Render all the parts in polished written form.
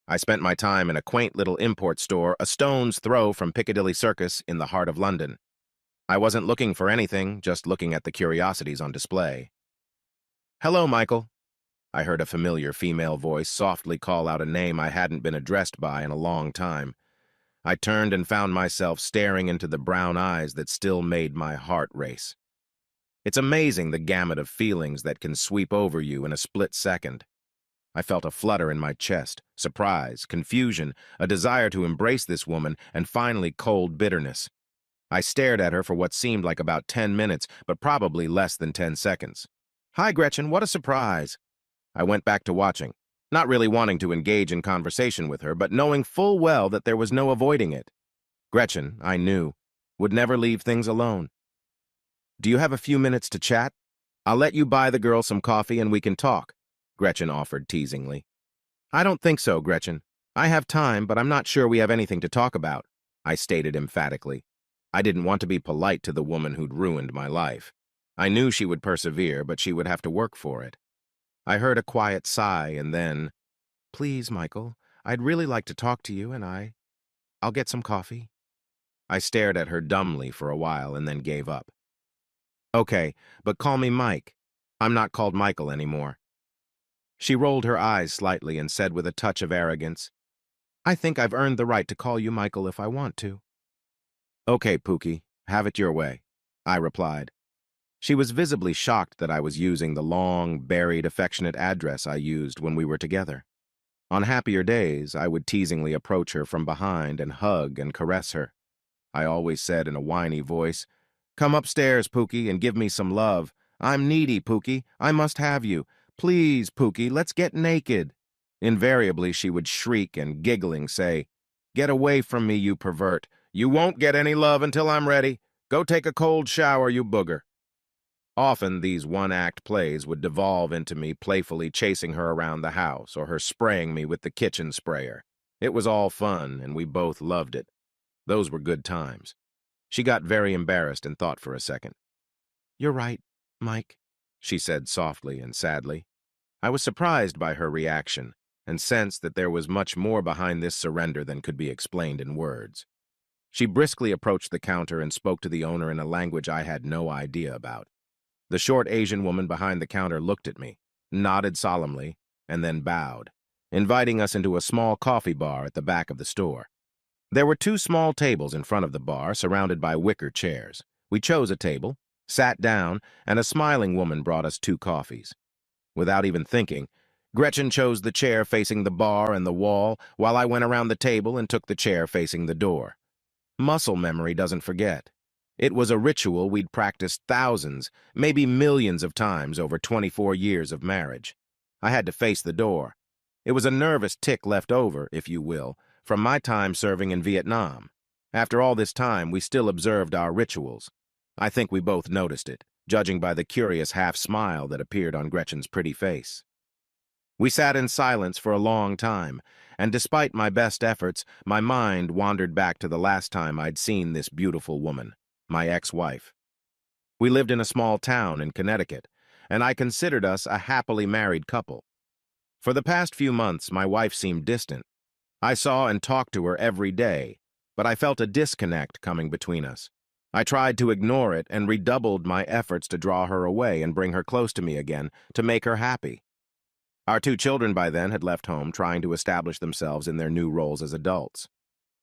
I spent my time in a quaint little import store a stone's throw from Piccadilly Circus in the heart of London. I wasn't looking for anything, just looking at the curiosities on display. "Hello, Michael." I heard a familiar female voice softly call out a name I hadn't been addressed by in a long time. I turned and found myself staring into the brown eyes that still made my heart race. It's amazing the gamut of feelings that can sweep over you in a split second. I felt a flutter in my chest, surprise, confusion, a desire to embrace this woman, and finally cold bitterness. I stared at her for what seemed like about 10 minutes, but probably less than 10 seconds. "Hi, Gretchen, what a surprise." I went back to watching, not really wanting to engage in conversation with her, but knowing full well that there was no avoiding it. Gretchen, I knew, would never leave things alone. "Do you have a few minutes to chat? I'll let you buy the girl some coffee and we can talk," Gretchen offered teasingly. "I don't think so, Gretchen. I have time, but I'm not sure we have anything to talk about," I stated emphatically. I didn't want to be polite to the woman who'd ruined my life. I knew she would persevere, but she would have to work for it. I heard a quiet sigh and then, "Please, Michael, I'd really like to talk to you and I'll get some coffee." I stared at her dumbly for a while and then gave up. "Okay, but call me Mike. I'm not called Michael anymore." She rolled her eyes slightly and said with a touch of arrogance, "I think I've earned the right to call you Michael if I want to." "Okay, Pookie, have it your way," I replied. She was visibly shocked that I was using the long, buried, affectionate address I used when we were together. On happier days, I would teasingly approach her from behind and hug and caress her. I always said in a whiny voice, "Come upstairs, Pookie, and give me some love. I'm needy, Pookie. I must have you. Please, Pookie, let's get naked." Invariably, she would shriek and giggling say, "Get away from me, you pervert. You won't get any love until I'm ready. Go take a cold shower, you booger." Often, these one-act plays would devolve into me playfully chasing her around the house or her spraying me with the kitchen sprayer. It was all fun, and we both loved it. Those were good times. She got very embarrassed and thought for a second. "You're right, Mike," she said softly and sadly. I was surprised by her reaction and sensed that there was much more behind this surrender than could be explained in words. She briskly approached the counter and spoke to the owner in a language I had no idea about. The short Asian woman behind the counter looked at me, nodded solemnly, and then bowed, inviting us into a small coffee bar at the back of the store. There were two small tables in front of the bar, surrounded by wicker chairs. We chose a table, sat down, and a smiling woman brought us two coffees. Without even thinking, Gretchen chose the chair facing the bar and the wall, while I went around the table and took the chair facing the door. Muscle memory doesn't forget. It was a ritual we'd practiced thousands, maybe millions of times over 24 years of marriage. I had to face the door. It was a nervous tick left over, if you will, from my time serving in Vietnam. After all this time, we still observed our rituals. I think we both noticed it, judging by the curious half-smile that appeared on Gretchen's pretty face. We sat in silence for a long time, and despite my best efforts, my mind wandered back to the last time I'd seen this beautiful woman, my ex-wife. We lived in a small town in Connecticut, and I considered us a happily married couple. For the past few months, my wife seemed distant. I saw and talked to her every day, but I felt a disconnect coming between us. I tried to ignore it and redoubled my efforts to draw her away and bring her close to me again, to make her happy. Our two children by then had left home trying to establish themselves in their new roles as adults.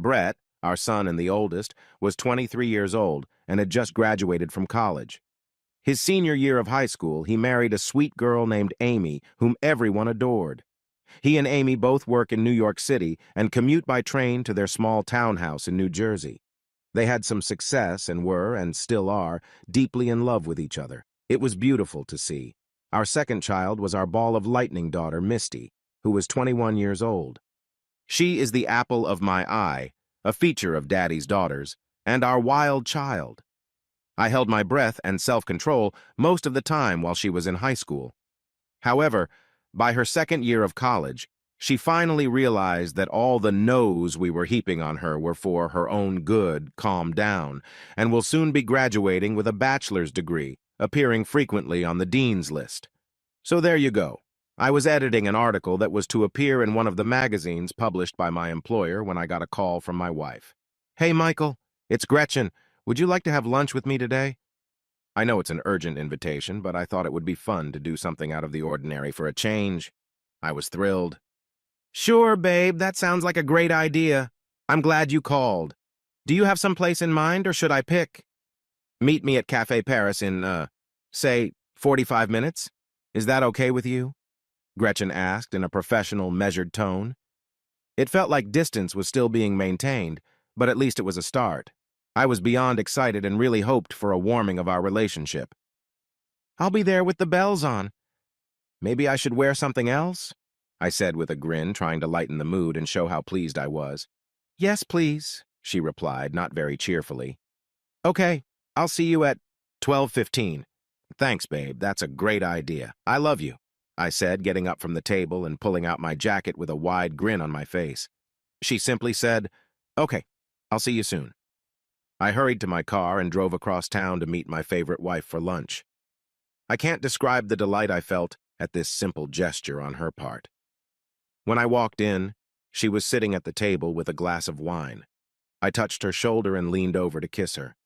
Brett, our son and the oldest, was 23 years old and had just graduated from college. His senior year of high school, he married a sweet girl named Amy, whom everyone adored. He and Amy both work in New York City and commute by train to their small townhouse in New Jersey. They had some success and were, and still are, deeply in love with each other. It was beautiful to see. Our second child was our ball of lightning daughter, Misty, who was 21 years old. She is the apple of my eye, a feature of Daddy's daughters, and our wild child. I held my breath and self-control most of the time while she was in high school. However, by her second year of college, she finally realized that all the no's we were heaping on her were for her own good, calm down, and will soon be graduating with a bachelor's degree, appearing frequently on the dean's list. So there you go. I was editing an article that was to appear in one of the magazines published by my employer when I got a call from my wife. "Hey, Michael, it's Gretchen. Would you like to have lunch with me today?" I know it's an urgent invitation, but I thought it would be fun to do something out of the ordinary for a change. I was thrilled. "Sure, babe, that sounds like a great idea. I'm glad you called. Do you have some place in mind, or should I pick?" "Meet me at Cafe Paris in, say, 45 minutes. Is that okay with you?" Gretchen asked in a professional, measured tone. It felt like distance was still being maintained, but at least it was a start. I was beyond excited and really hoped for a warming of our relationship. "I'll be there with the bells on. Maybe I should wear something else?" I said with a grin, trying to lighten the mood and show how pleased I was. "Yes, please," she replied, not very cheerfully. "Okay, I'll see you at 12:15. "Thanks, babe. That's a great idea. I love you," I said, getting up from the table and pulling out my jacket with a wide grin on my face. She simply said, "Okay, I'll see you soon." I hurried to my car and drove across town to meet my favorite wife for lunch. I can't describe the delight I felt at this simple gesture on her part. When I walked in, she was sitting at the table with a glass of wine. I touched her shoulder and leaned over to kiss her.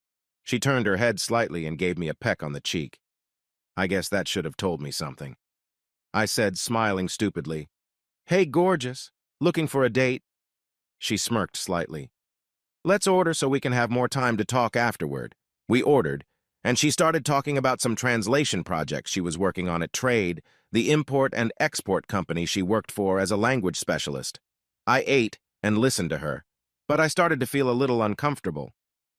She turned her head slightly and gave me a peck on the cheek. I guess that should have told me something. I said, smiling stupidly, "Hey, gorgeous, looking for a date?" She smirked slightly. "Let's order so we can have more time to talk afterward." We ordered, and she started talking about some translation projects she was working on at Trade, the import and export company she worked for as a language specialist. I ate and listened to her, but I started to feel a little uncomfortable.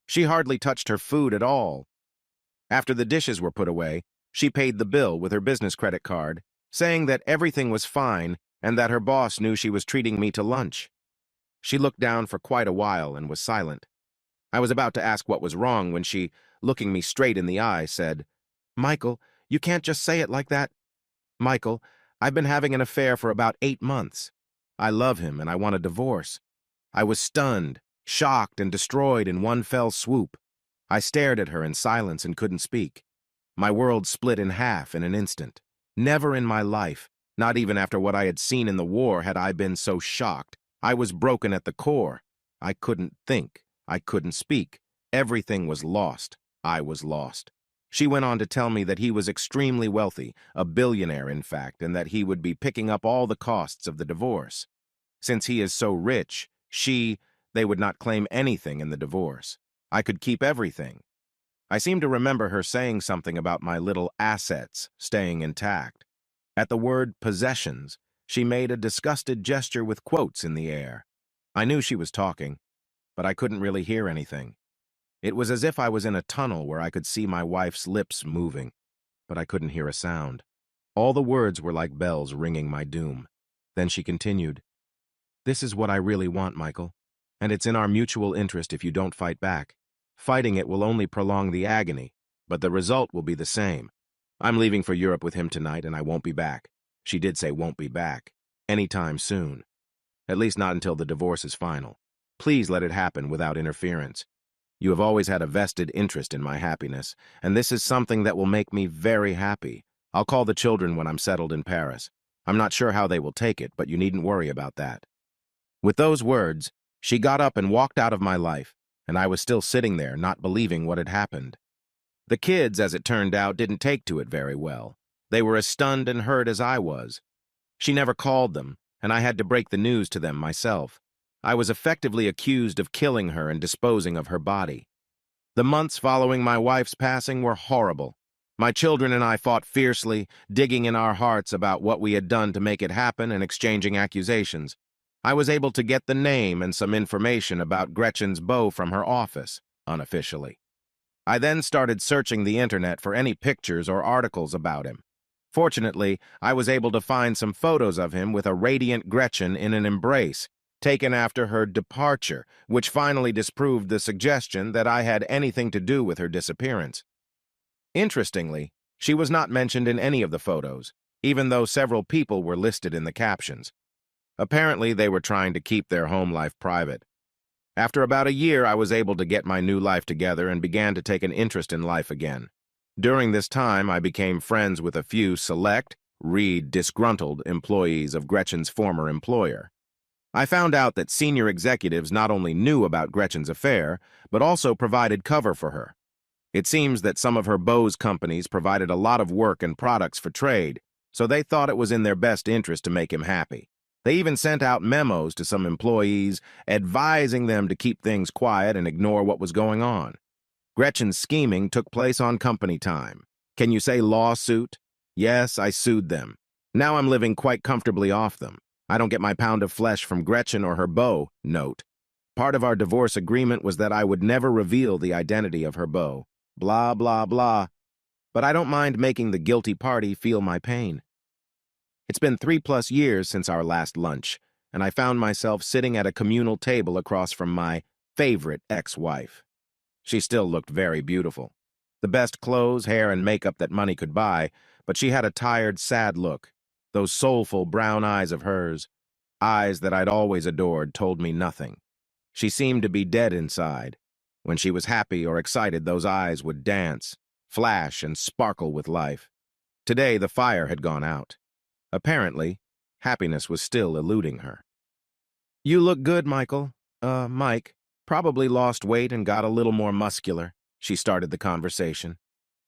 She hardly touched her food at all. After the dishes were put away, she paid the bill with her business credit card, saying that everything was fine and that her boss knew she was treating me to lunch. She looked down for quite a while and was silent. I was about to ask what was wrong when she, looking me straight in the eye, said, "Michael, you can't just say it like that. Michael, I've been having an affair for about 8 months. I love him and I want a divorce." I was stunned, shocked, and destroyed in one fell swoop. I stared at her in silence and couldn't speak. My world split in half in an instant. Never in my life, not even after what I had seen in the war, had I been so shocked. I was broken at the core. I couldn't think. I couldn't speak. Everything was lost. I was lost. She went on to tell me that he was extremely wealthy, a billionaire in fact, and that he would be picking up all the costs of the divorce. Since he is so rich, they would not claim anything in the divorce. I could keep everything. I seem to remember her saying something about my little assets staying intact. At the word possessions, she made a disgusted gesture with quotes in the air. I knew she was talking, but I couldn't really hear anything. It was as if I was in a tunnel where I could see my wife's lips moving, but I couldn't hear a sound. All the words were like bells ringing my doom. Then she continued, "This is what I really want, Michael, and it's in our mutual interest if you don't fight back. Fighting it will only prolong the agony, but the result will be the same. I'm leaving for Europe with him tonight, and I won't be back." She did say won't be back. Anytime soon. At least not until the divorce is final. Please let it happen without interference. You have always had a vested interest in my happiness, and this is something that will make me very happy. I'll call the children when I'm settled in Paris. I'm not sure how they will take it, but you needn't worry about that. With those words, she got up and walked out of my life, and I was still sitting there, not believing what had happened. The kids, as it turned out, didn't take to it very well. They were as stunned and hurt as I was. She never called them, and I had to break the news to them myself. I was effectively accused of killing her and disposing of her body. The months following my wife's passing were horrible. My children and I fought fiercely, digging in our hearts about what we had done to make it happen and exchanging accusations. I was able to get the name and some information about Gretchen's beau from her office, unofficially. I then started searching the internet for any pictures or articles about him. Fortunately, I was able to find some photos of him with a radiant Gretchen in an embrace, taken after her departure, which finally disproved the suggestion that I had anything to do with her disappearance. Interestingly, she was not mentioned in any of the photos, even though several people were listed in the captions. Apparently, they were trying to keep their home life private. After about a year, I was able to get my new life together and began to take an interest in life again. During this time, I became friends with a few select, read disgruntled employees of Gretchen's former employer. I found out that senior executives not only knew about Gretchen's affair, but also provided cover for her. It seems that some of her beau's companies provided a lot of work and products for trade, so they thought it was in their best interest to make him happy. They even sent out memos to some employees advising them to keep things quiet and ignore what was going on. Gretchen's scheming took place on company time. Can you say lawsuit? Yes, I sued them. Now I'm living quite comfortably off them. I don't get my pound of flesh from Gretchen or her beau. Note. Part of our divorce agreement was that I would never reveal the identity of her beau. Blah, blah, blah. But I don't mind making the guilty party feel my pain. It's been 3+ years since our last lunch, and I found myself sitting at a communal table across from my favorite ex-wife. She still looked very beautiful. The best clothes, hair, and makeup that money could buy, but she had a tired, sad look. Those soulful brown eyes of hers, eyes that I'd always adored, told me nothing. She seemed to be dead inside. When she was happy or excited, those eyes would dance, flash, and sparkle with life. Today, the fire had gone out. Apparently, happiness was still eluding her. "You look good, Michael. Mike. Probably lost weight and got a little more muscular," she started the conversation.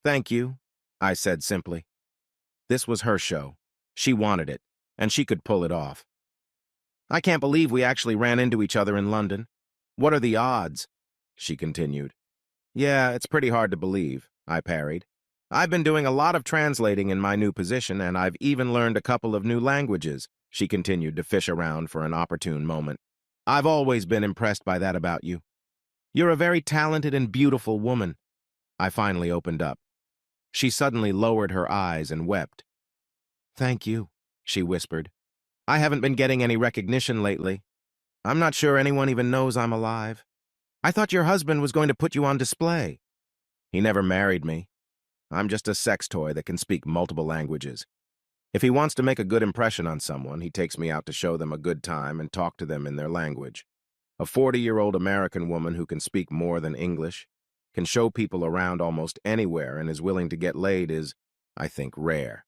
"Thank you," I said simply. This was her show. She wanted it, and she could pull it off. "I can't believe we actually ran into each other in London. What are the odds?" she continued. "Yeah, it's pretty hard to believe," I parried. "I've been doing a lot of translating in my new position, and I've even learned a couple of new languages," she continued to fish around for an opportune moment. "I've always been impressed by that about you. You're a very talented and beautiful woman." I finally opened up. She suddenly lowered her eyes and wept. "Thank you," she whispered. "I haven't been getting any recognition lately. I'm not sure anyone even knows I'm alive. I thought your husband was going to put you on display." "He never married me. I'm just a sex toy that can speak multiple languages. If he wants to make a good impression on someone, he takes me out to show them a good time and talk to them in their language. A 40-year-old American woman who can speak more than English, can show people around almost anywhere and is willing to get laid is, I think, rare."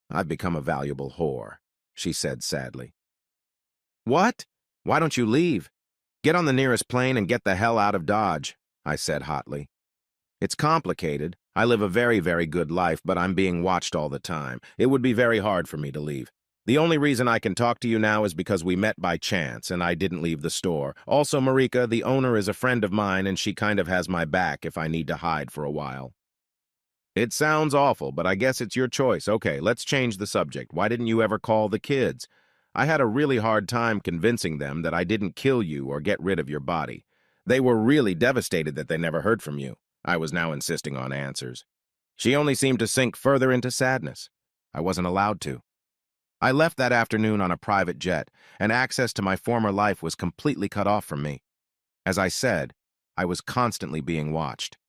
"I've become a valuable whore," she said sadly. "What? Why don't you leave? Get on the nearest plane and get the hell out of Dodge," I said hotly. "It's complicated. I live a very, very good life, but I'm being watched all the time. It would be very hard for me to leave. The only reason I can talk to you now is because we met by chance and I didn't leave the store. Also, Marika, the owner is a friend of mine and she kind of has my back if I need to hide for a while." "It sounds awful, but I guess it's your choice. Okay, let's change the subject. Why didn't you ever call the kids? I had a really hard time convincing them that I didn't kill you or get rid of your body. They were really devastated that they never heard from you." I was now insisting on answers. She only seemed to sink further into sadness. I wasn't allowed to. I left that afternoon on a private jet, and access to my former life was completely cut off from me. As I said, I was constantly being watched.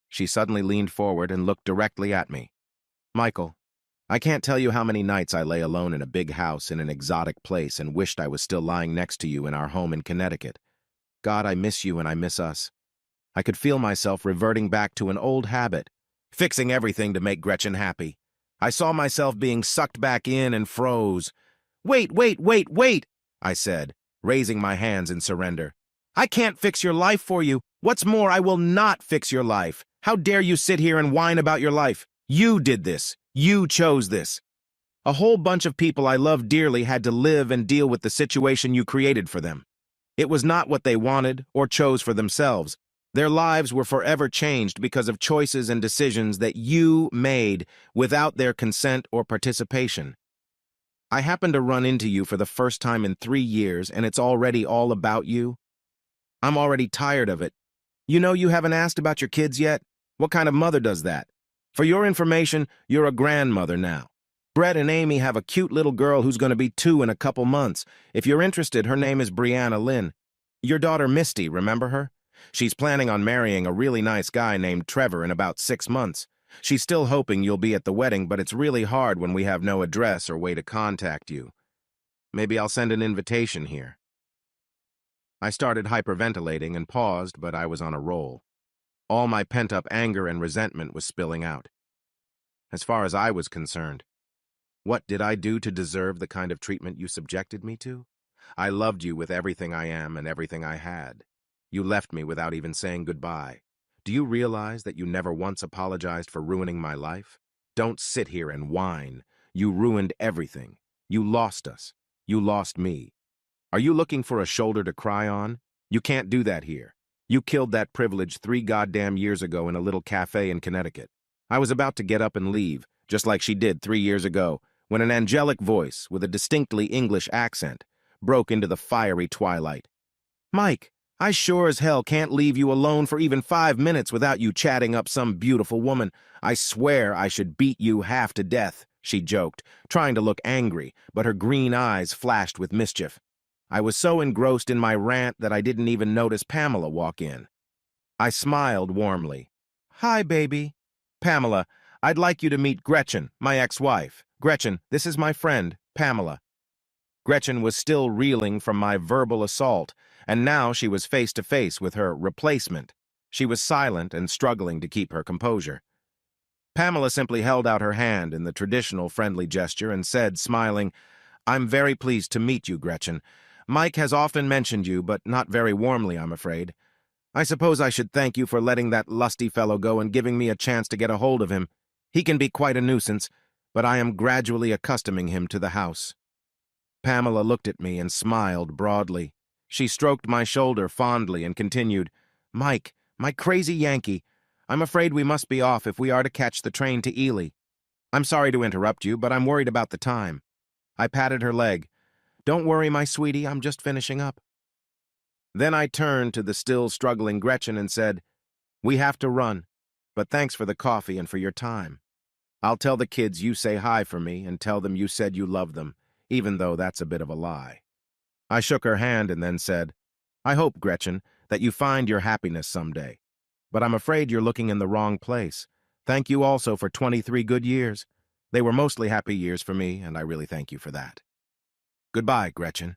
She suddenly leaned forward and looked directly at me. "Michael, I can't tell you how many nights I lay alone in a big house in an exotic place and wished I was still lying next to you in our home in Connecticut. God, I miss you and I miss us. I could feel myself reverting back to an old habit, fixing everything to make Gretchen happy. I saw myself being sucked back in and froze. Wait, wait, wait, wait, I said, raising my hands in surrender. "I can't fix your life for you. What's more, I will not fix your life. How dare you sit here and whine about your life? You did this. You chose this. A whole bunch of people I love dearly had to live and deal with the situation you created for them. It was not what they wanted or chose for themselves. Their lives were forever changed because of choices and decisions that you made without their consent or participation. I happened to run into you for the first time in 3 years, and it's already all about you. I'm already tired of it. You know you haven't asked about your kids yet? What kind of mother does that? For your information, you're a grandmother now. Brett and Amy have a cute little girl who's going to be 2 in a couple months. If you're interested, her name is Brianna Lynn. Your daughter Misty, remember her? She's planning on marrying a really nice guy named Trevor in about 6 months. She's still hoping you'll be at the wedding, but it's really hard when we have no address or way to contact you. Maybe I'll send an invitation here." I started hyperventilating and paused, but I was on a roll. All my pent-up anger and resentment was spilling out. As far as I was concerned, What did I do to deserve the kind of treatment you subjected me to? I loved you with everything I am and everything I had. You left me without even saying goodbye. Do you realize that you never once apologized for ruining my life? Don't sit here and whine. You ruined everything. You lost us. You lost me. Are you looking for a shoulder to cry on? You can't do that here. You killed that privilege 3 goddamn years ago in a little cafe in Connecticut. I was about to get up and leave, just like she did 3 years ago, when an angelic voice with a distinctly English accent broke into the fiery twilight. Mike, I sure as hell can't leave you alone for even 5 minutes without you chatting up some beautiful woman. I swear I should beat you half to death, she joked, trying to look angry, but her green eyes flashed with mischief. I was so engrossed in my rant that I didn't even notice Pamela walk in. I smiled warmly. Hi, baby. Pamela, I'd like you to meet Gretchen, my ex-wife. Gretchen, this is my friend, Pamela. Gretchen was still reeling from my verbal assault, and now she was face to face with her replacement. She was silent and struggling to keep her composure. Pamela simply held out her hand in the traditional friendly gesture and said, smiling, I'm very pleased to meet you, Gretchen. Mike has often mentioned you, but not very warmly, I'm afraid. I suppose I should thank you for letting that lusty fellow go and giving me a chance to get a hold of him. He can be quite a nuisance, but I am gradually accustoming him to the house. Pamela looked at me and smiled broadly. She stroked my shoulder fondly and continued, Mike, my crazy Yankee, I'm afraid we must be off if we are to catch the train to Ely. I'm sorry to interrupt you, but I'm worried about the time. I patted her leg. Don't worry, my sweetie, I'm just finishing up. Then I turned to the still struggling Gretchen and said, We have to run, but thanks for the coffee and for your time. I'll tell the kids you say hi for me and tell them you said you love them, even though that's a bit of a lie. I shook her hand and then said, I hope, Gretchen, that you find your happiness someday. But I'm afraid you're looking in the wrong place. Thank you also for 23 good years. They were mostly happy years for me, and I really thank you for that. Goodbye, Gretchen.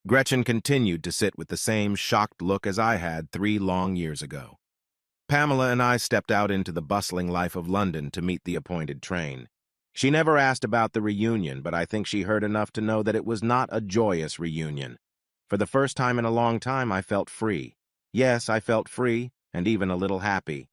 Gretchen continued to sit with the same shocked look as I had 3 long years ago. Pamela and I stepped out into the bustling life of London to meet the appointed train. She never asked about the reunion, but I think she heard enough to know that it was not a joyous reunion. For the first time in a long time, I felt free. Yes, I felt free, and even a little happy.